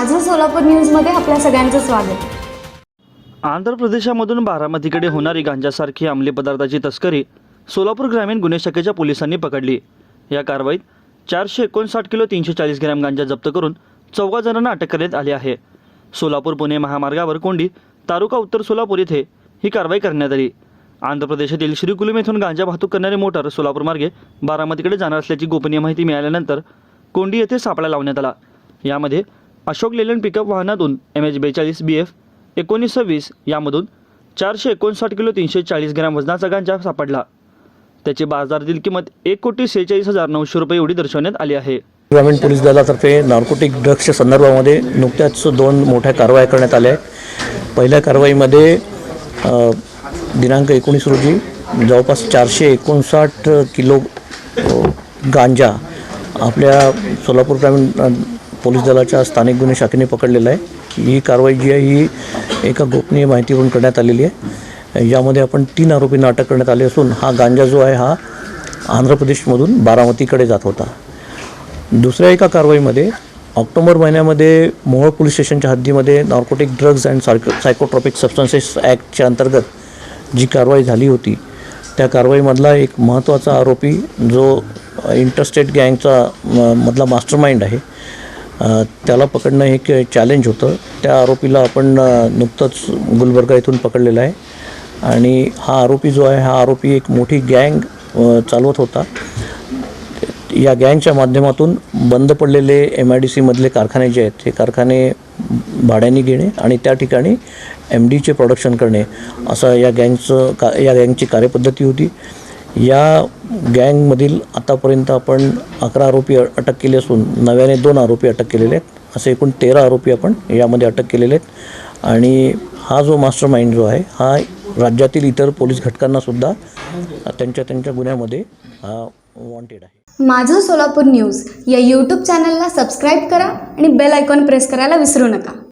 माझं सोलापूर न्यूजमध्ये आपल्या सगळ्यांचं स्वागत। आंध्र प्रदेशामधून बारामतीकडे होणारी गांजासारखी अंमली पदार्थाची तस्करी सोलापूर ग्रामीण गुन्हे शाखेच्या पोलिसांनी पकडली। या कारवाईत 459 किलो 340 ग्रॅम गांजा जप्त करून 14 जणांना अटक करण्यात आली आहे। सोलापूर पुणे महामार्गावर कोंडी तालुका उत्तर सोलापूर येथे ही कारवाई करण्यात आली। आंध्र प्रदेशातील श्रीकुलम येथून गांजा वाहतूक करणारी मोटार सोलापूर मार्गे बारामतीकडे जाणार असल्याची गोपनीय माहिती मिळाल्यानंतर कोंडी येथे सापळा लावण्यात आला। यामध्ये अशोक लेलंड पिकअप वाहनातून MH42 BF 1920 यामधून 459 किलो 340 ग्रॅम वजनाचा गांजा सापडला। त्याची बाजारातील किंमत 1,46,900 रुपये एवढी दर्शवण्यात आली आहे। ग्रामीण पोलीस दलातर्फे नार्कोटिक ड्रग्सच्या संदर्भामध्ये नुकत्याच 2 मोठ्या कारवाया करण्यात आल्या आहेत। पहिल्या कारवाईमध्ये दिनांक 19 रोजी जवळपास 459 किलो गांजा आपल्या सोलापूर ग्रामीण पोलीस दलाच्या स्थानिक गुन्हे शाखेने पकडलेला आहे। ही कारवाई जी आहे ही एका गोपनीय माहितीवरून करण्यात आलेली आहे। यामध्ये आपण 3 आरोपींना अटक करण्यात आली असून हा गांजा जो आहे हा आंध्र प्रदेशमधून बारामतीकडे जात होता। दुसऱ्या एका कारवाईमध्ये ऑक्टोबर महिन्यामध्ये मोहोळ पोलीस स्टेशनच्या हद्दीमध्ये नार्कोटिक ड्रग्ज अँड सायकोट्रॉपिक सबस्टन्सेस ॲक्टच्या अंतर्गत जी कारवाई झाली होती त्या कारवाईमधला एक महत्त्वाचा आरोपी जो इंटरस्टेट गँगचा मधला मास्टरमाइंड आहे त्याला पकडणं एक चॅलेंज होतं। त्या आरोपीला आपण नुकतंच गुलबर्गा येथून पकडलेला आहे आणि हा आरोपी जो आहे हा आरोपी एक मोठी गँग चालवत होता। या गँगच्या माध्यमातून बंद पडलेले MIDC मधले कारखाने जे आहेत हे कारखाने भाड्याने घेणे आणि त्या ठिकाणी MDचे प्रोडक्शन करणे असं या गँगची कार्यपद्धती होती। या गँगमधील आतापर्यंत आपण 11 आरोपी अटक केले असून नव्याने 2 आरोपी अटक केलेले आहेत। असे एकूण 13 आरोपी आपण यामध्ये अटक केलेले आहेत आणि हा जो मास्टरमाइंड जो आहे हा राज्यातील इतर पोलीस घटकांनासुद्धा त्यांच्या गुन्ह्यामध्ये वॉन्टेड आहे। माझं सोलापूर न्यूज या YouTube चॅनलला सबस्क्राईब करा आणि बेल आयकॉन प्रेस करायला विसरू नका।